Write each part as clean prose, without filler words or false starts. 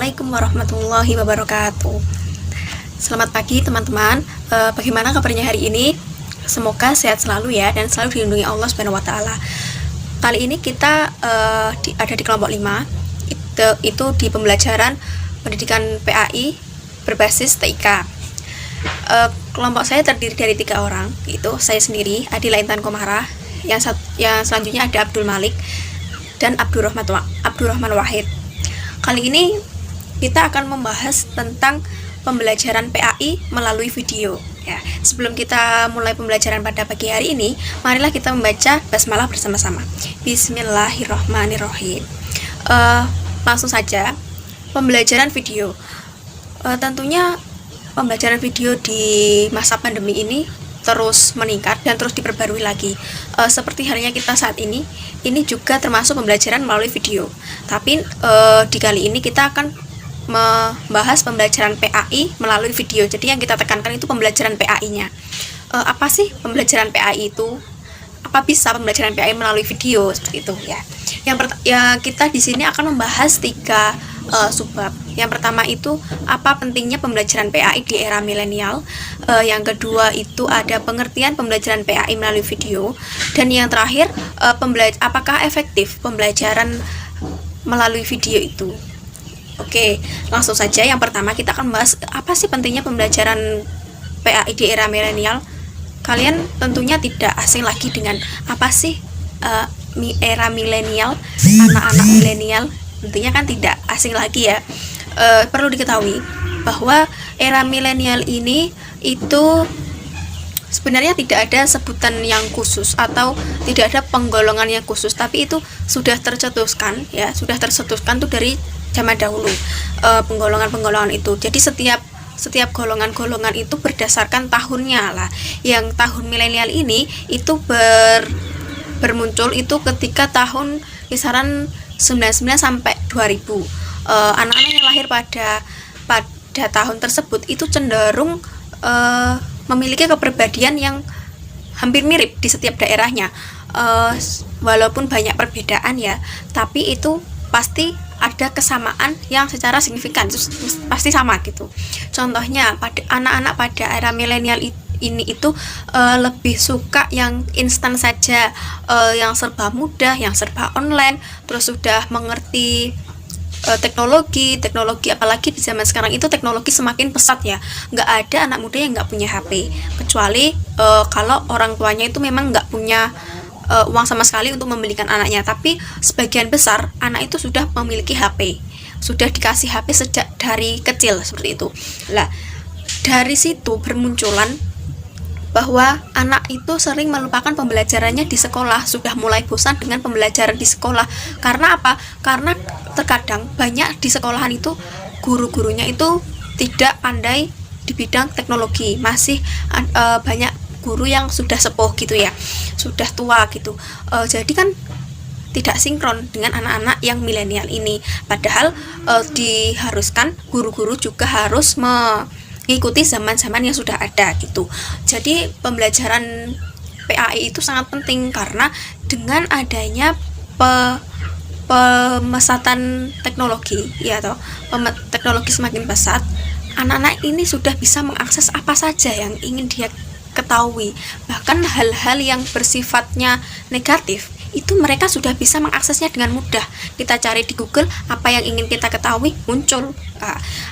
Assalamualaikum warahmatullahi wabarakatuh. Selamat pagi teman-teman. Bagaimana kabarnya hari ini? Semoga sehat selalu ya dan selalu dilindungi Allah Subhanahu wa taala. Kali ini kita ada di kelompok 5. Itu di pembelajaran pendidikan PAI berbasis TIK. Kelompok saya terdiri dari 3 orang, yaitu saya sendiri, Adila Intan Komara, yang selanjutnya ada Abdul Malik dan Abdurrahman Wahid. Kali ini kita akan membahas tentang pembelajaran PAI melalui video ya. Sebelum kita mulai pembelajaran pada pagi hari ini, marilah kita membaca basmalah bersama-sama. Bismillahirrahmanirrahim. Langsung saja, pembelajaran video. Tentunya pembelajaran video di masa pandemi ini terus meningkat dan terus diperbarui lagi. Seperti halnya kita saat ini juga termasuk pembelajaran melalui video. Tapi di kali ini kita akan membahas pembelajaran PAI melalui video. Jadi yang kita tekankan itu pembelajaran PAI-nya. Apa sih pembelajaran PAI itu? Apa bisa pembelajaran PAI melalui video seperti itu ya? Kita di sini akan membahas 3 subbab. Yang pertama itu apa pentingnya pembelajaran PAI di era milenial. Yang kedua itu ada pengertian pembelajaran PAI melalui video. Dan yang terakhir apakah efektif pembelajaran melalui video itu. Oke, langsung saja. Yang pertama kita akan membahas apa sih pentingnya pembelajaran PAI di era milenial. Kalian tentunya tidak asing lagi dengan apa sih era milenial, anak-anak milenial. Tentunya kan tidak asing lagi ya. Perlu diketahui bahwa era milenial ini itu sebenarnya tidak ada sebutan yang khusus atau tidak ada penggolongan yang khusus, tapi itu sudah tercetuskan ya, tuh dari zaman dahulu, penggolongan itu. Jadi setiap golongan-golongan itu berdasarkan tahunnya lah. Yang tahun milenial ini itu bermuncul itu ketika tahun kisaran 99 sampai 2000. Anak-anak yang lahir pada tahun tersebut itu cenderung memiliki kepribadian yang hampir mirip di setiap daerahnya. Walaupun banyak perbedaan ya, tapi itu pasti ada kesamaan yang secara signifikan, pasti sama gitu. Contohnya pada anak-anak pada era milenial ini itu lebih suka yang instan saja, yang serba mudah, yang serba online, terus sudah mengerti teknologi, apalagi di zaman sekarang itu teknologi semakin pesat ya. Nggak ada anak muda yang nggak punya HP, kecuali kalau orang tuanya itu memang nggak punya uang sama sekali untuk membelikan anaknya. Tapi sebagian besar anak itu sudah memiliki HP, sudah dikasih HP sejak dari kecil seperti itu. Lah, dari situ bermunculan bahwa anak itu sering melupakan pembelajarannya di sekolah, sudah mulai bosan dengan pembelajaran di sekolah. Karena apa? Karena terkadang banyak di sekolahan itu guru-gurunya itu tidak pandai di bidang teknologi. Masih banyak guru yang sudah sepuh gitu ya, sudah tua gitu. Jadi kan tidak sinkron dengan anak-anak yang milenial ini. Padahal diharuskan guru-guru juga harus mengikuti zaman-zaman yang sudah ada gitu. Jadi pembelajaran PAI itu sangat penting karena dengan adanya pemesatan teknologi ya toh, teknologi semakin pesat, anak-anak ini sudah bisa mengakses apa saja yang ingin dia ketahui. Bahkan hal-hal yang bersifatnya negatif itu mereka sudah bisa mengaksesnya dengan mudah. Kita cari di Google apa yang ingin kita ketahui, muncul.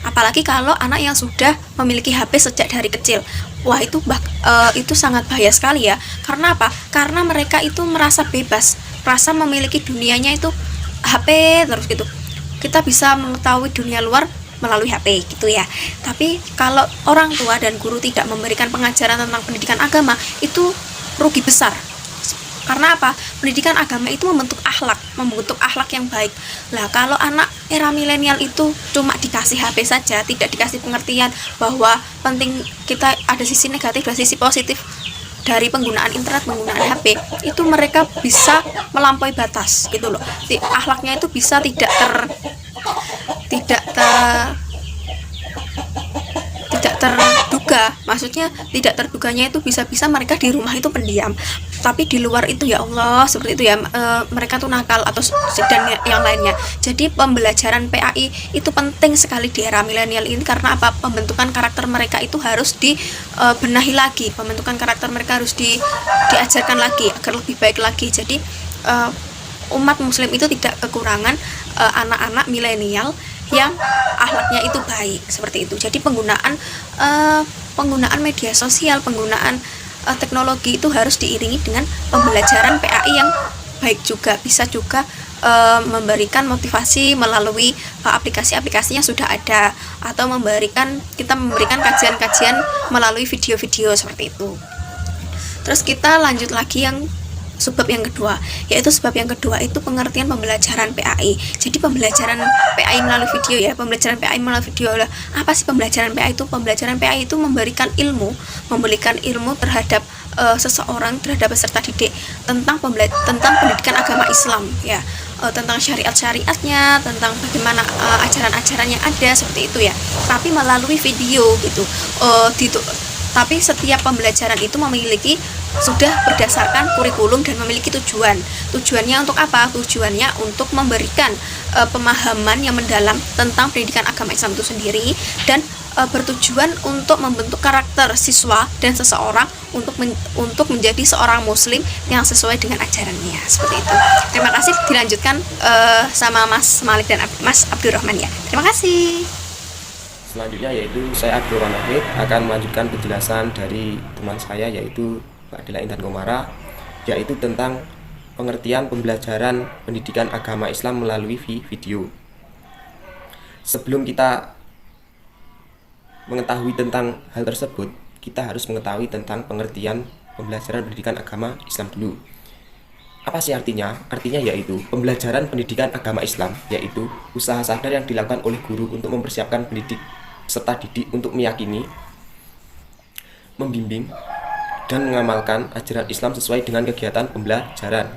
Apalagi kalau anak yang sudah memiliki HP sejak dari kecil. Wah, itu sangat bahaya sekali ya. Karena apa? Karena mereka itu merasa bebas, merasa memiliki dunianya itu HP terus gitu. Kita bisa mengetahui dunia luar melalui HP gitu ya. Tapi kalau orang tua dan guru tidak memberikan pengajaran tentang pendidikan agama, itu rugi besar. Karena apa? Pendidikan agama itu membentuk akhlak yang baik. Lah, kalau anak era milenial itu cuma dikasih HP saja, tidak dikasih pengertian bahwa penting kita ada sisi negatif dan sisi positif dari penggunaan internet, penggunaan HP, itu mereka bisa melampaui batas gitu loh. Akhlaknya itu bisa tidak terduga terduga, maksudnya tidak terduganya itu bisa-bisa mereka di rumah itu pendiam, tapi di luar itu ya Allah seperti itu ya, mereka tuh nakal atau dan yang lainnya. Jadi pembelajaran PAI itu penting sekali di era milenial ini, karena apa? Pembentukan karakter mereka itu harus dibenahi lagi, pembentukan karakter mereka harus diajarkan lagi agar lebih baik lagi. Jadi umat muslim itu tidak kekurangan anak-anak milenial yang akhlaknya itu baik seperti itu. Jadi penggunaan media sosial, penggunaan teknologi itu harus diiringi dengan pembelajaran PAI yang baik juga. Bisa juga memberikan motivasi melalui aplikasi-aplikasi yang sudah ada, atau kita memberikan kajian-kajian melalui video-video seperti itu. Terus kita lanjut lagi yang sebab yang kedua, yaitu sebab yang kedua itu pengertian pembelajaran PAI. Jadi pembelajaran PAI melalui video ya, pembelajaran PAI melalui video adalah apa sih pembelajaran PAI itu? Pembelajaran PAI itu memberikan ilmu terhadap seseorang, terhadap peserta didik tentang pendidikan agama Islam ya, tentang syariat-syariatnya, tentang bagaimana ajaran-ajaran yang ada seperti itu ya, tapi melalui video gitu. Tapi setiap pembelajaran itu sudah berdasarkan kurikulum dan memiliki tujuan. Tujuannya untuk apa? Tujuannya untuk memberikan pemahaman yang mendalam tentang pendidikan agama Islam itu sendiri, dan bertujuan untuk membentuk karakter siswa dan seseorang untuk menjadi seorang muslim yang sesuai dengan ajarannya seperti itu. Terima kasih, dilanjutkan sama Mas Malik dan Mas Abdurrahman ya. Terima kasih. Selanjutnya yaitu saya Abdurrahman Wahid akan melanjutkan penjelasan dari teman saya yaitu Mbak Adela Intan Komara, yaitu tentang pengertian pembelajaran pendidikan agama Islam melalui video. Sebelum kita mengetahui tentang hal tersebut, kita harus mengetahui tentang pengertian pembelajaran pendidikan agama Islam dulu. Apa sih artinya? Artinya yaitu pembelajaran pendidikan agama Islam, yaitu usaha sadar yang dilakukan oleh guru untuk mempersiapkan peserta didik untuk meyakini, membimbing, dan mengamalkan ajaran Islam sesuai dengan kegiatan pembelajaran.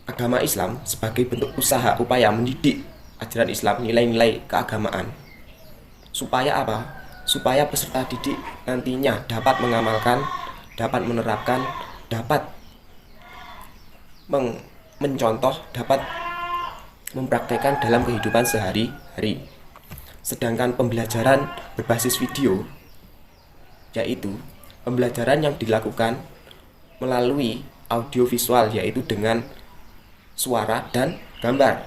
Agama Islam sebagai bentuk upaya mendidik ajaran Islam, nilai-nilai keagamaan. Supaya apa? Supaya peserta didik nantinya dapat mengamalkan, dapat menerapkan, dapat mencontoh, dapat mempraktekkan dalam kehidupan sehari-hari. Sedangkan pembelajaran berbasis video, yaitu pembelajaran yang dilakukan melalui audio visual, yaitu dengan suara dan gambar.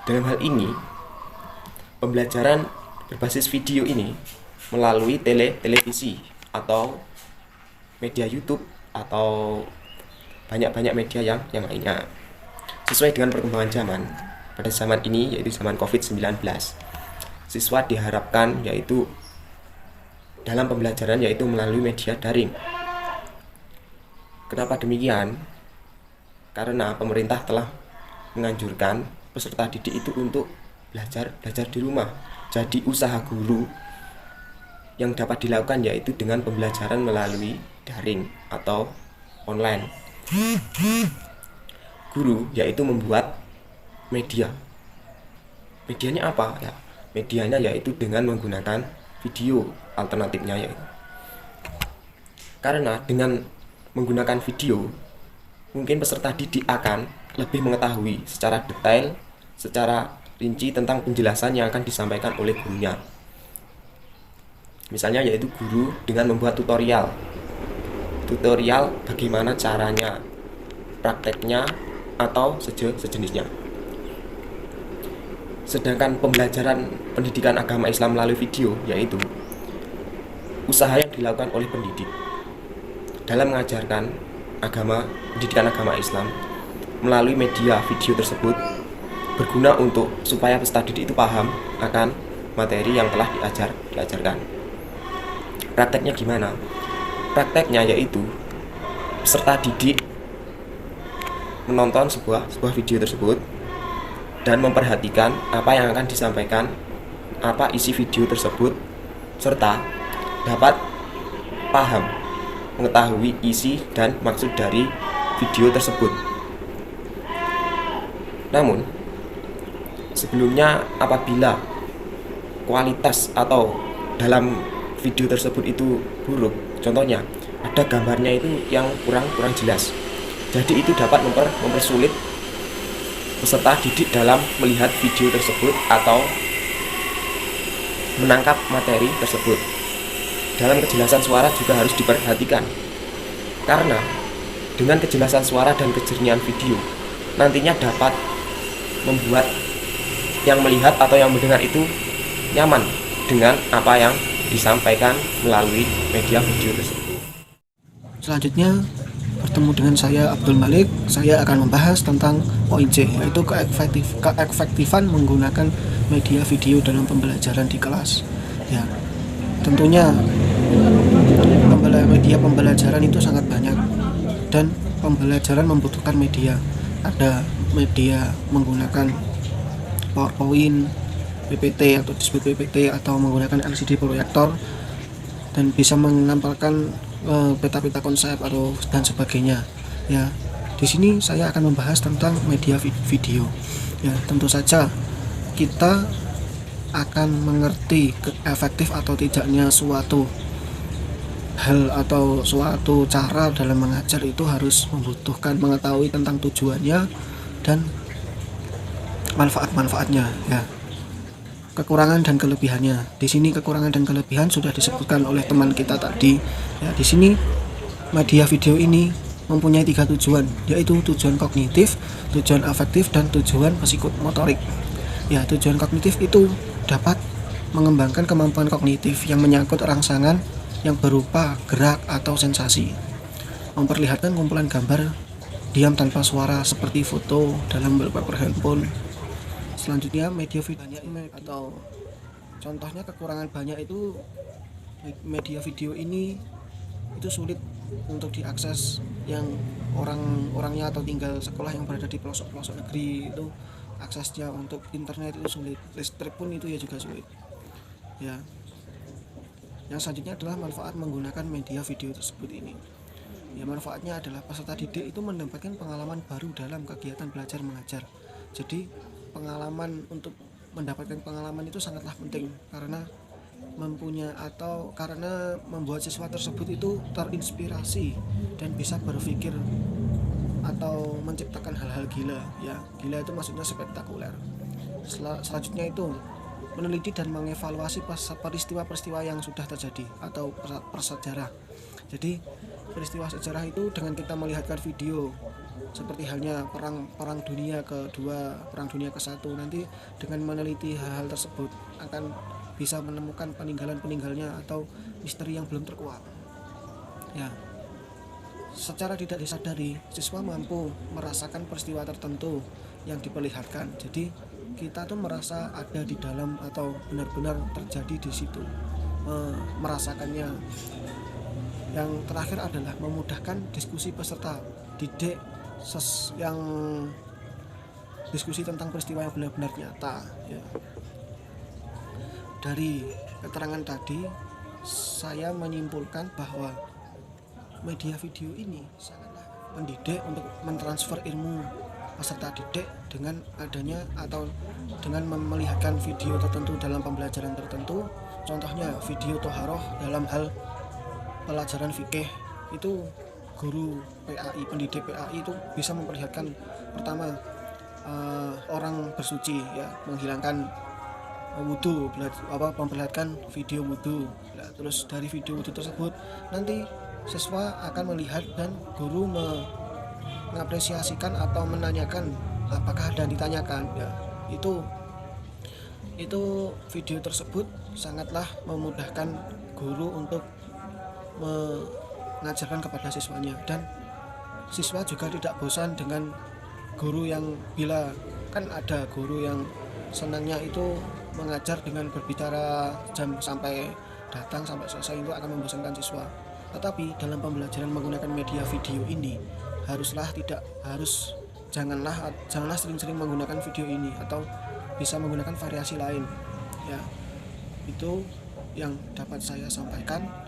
Dalam hal ini, pembelajaran berbasis video ini melalui televisi atau media YouTube atau banyak media yang lainnya, sesuai dengan perkembangan zaman. Pada zaman ini yaitu zaman COVID-19, siswa diharapkan yaitu dalam pembelajaran yaitu melalui media daring. Kenapa demikian? Karena pemerintah telah menganjurkan peserta didik itu untuk belajar di rumah. Jadi usaha guru yang dapat dilakukan yaitu dengan pembelajaran melalui daring atau online. Guru yaitu membuat medianya apa ya? Medianya yaitu dengan menggunakan video, alternatifnya yaitu. Karena dengan menggunakan video, mungkin peserta didik akan lebih mengetahui secara detail, secara rinci tentang penjelasan yang akan disampaikan oleh gurunya. Misalnya yaitu guru dengan membuat tutorial bagaimana caranya, prakteknya, atau sejenisnya. Sedangkan pembelajaran pendidikan agama Islam melalui video yaitu usaha yang dilakukan oleh pendidik dalam mengajarkan pendidikan agama Islam melalui media video tersebut, berguna supaya peserta didik itu paham akan materi yang telah diajarkan. Prakteknya gimana? Prakteknya yaitu peserta didik menonton sebuah video tersebut dan memperhatikan apa yang akan disampaikan, apa isi video tersebut, serta dapat paham, mengetahui isi dan maksud dari video tersebut. Namun, sebelumnya apabila kualitas atau dalam video tersebut itu buruk, contohnya ada gambarnya itu yang kurang jelas, jadi itu dapat mempersulit peserta didik dalam melihat video tersebut atau menangkap materi tersebut. Dalam kejelasan suara juga harus diperhatikan, karena dengan kejelasan suara dan kejernihan video nantinya dapat membuat yang melihat atau yang mendengar itu nyaman dengan apa yang disampaikan melalui media video tersebut. Selanjutnya bertemu dengan saya Abdul Malik. Saya akan membahas tentang poin C, yaitu keefektifan menggunakan media video dalam pembelajaran di kelas. Ya, tentunya media pembelajaran itu sangat banyak dan pembelajaran membutuhkan media. Ada media menggunakan PowerPoint, PPT atau display PPT atau menggunakan LCD proyektor dan bisa menampilkan peta-peta konsep atau dan sebagainya. Ya, di sini saya akan membahas tentang media video. Ya, tentu saja kita akan mengerti efektif atau tidaknya suatu hal atau suatu cara dalam mengajar itu harus membutuhkan mengetahui tentang tujuannya dan manfaat-manfaatnya. Ya, kekurangan dan kelebihannya. Di sini kekurangan dan kelebihan sudah disebutkan oleh teman kita tadi. Ya, di sini media video ini mempunyai 3 tujuan, yaitu tujuan kognitif, tujuan afektif, dan tujuan psikomotorik. Ya, tujuan kognitif itu dapat mengembangkan kemampuan kognitif yang menyangkut rangsangan yang berupa gerak atau sensasi, memperlihatkan kumpulan gambar diam tanpa suara seperti foto dalam wallpaper handphone. Selanjutnya media video atau contohnya kekurangan banyak itu media video ini itu sulit untuk diakses, yang orangnya atau tinggal sekolah yang berada di pelosok-pelosok negeri itu aksesnya untuk internet itu sulit, listrik pun itu ya juga sulit. Ya, yang selanjutnya adalah manfaat menggunakan media video tersebut ini. Ya, manfaatnya adalah peserta didik itu mendapatkan pengalaman baru dalam kegiatan belajar mengajar. Jadi untuk mendapatkan pengalaman itu sangatlah penting, karena membuat siswa tersebut itu terinspirasi dan bisa berpikir atau menciptakan hal-hal gila. Ya, gila itu maksudnya spektakuler. Selanjutnya itu meneliti dan mengevaluasi peristiwa-peristiwa yang sudah terjadi atau prasejarah. Jadi peristiwa sejarah itu dengan kita melihatkan video seperti halnya perang dunia kedua, perang dunia ke-1, nanti dengan meneliti hal-hal tersebut akan bisa menemukan peninggalan-peninggalnya atau misteri yang belum terkuak. Ya, secara tidak disadari siswa mampu merasakan peristiwa tertentu yang diperlihatkan. Jadi kita tuh merasa ada di dalam atau benar-benar terjadi di situ, merasakannya. Yang terakhir adalah memudahkan diskusi peserta didik yang diskusi tentang peristiwa yang benar-benar nyata. Ya. Dari keterangan tadi saya menyimpulkan bahwa media video ini sangatlah mendidik untuk mentransfer ilmu peserta didik dengan adanya atau dengan melihatkan video tertentu dalam pembelajaran tertentu. Contohnya video toharoh dalam hal pelajaran fikih itu guru PAI, pendidik PAI itu bisa memperlihatkan pertama orang bersuci, ya, menghilangkan wudhu, memperlihatkan video wudhu. Nah, terus dari video wudhu tersebut nanti siswa akan melihat dan guru mengapresiasikan atau menanyakan apakah ada yang ditanyakan. Ya, itu video tersebut sangatlah memudahkan guru untuk mengajarkan kepada siswanya, dan siswa juga tidak bosan dengan guru yang, bila kan ada guru yang senangnya itu mengajar dengan berbicara jam sampai datang sampai selesai, itu akan membosankan siswa. Tetapi dalam pembelajaran menggunakan media video ini janganlah sering-sering menggunakan video ini, atau bisa menggunakan variasi lain. Ya, itu yang dapat saya sampaikan.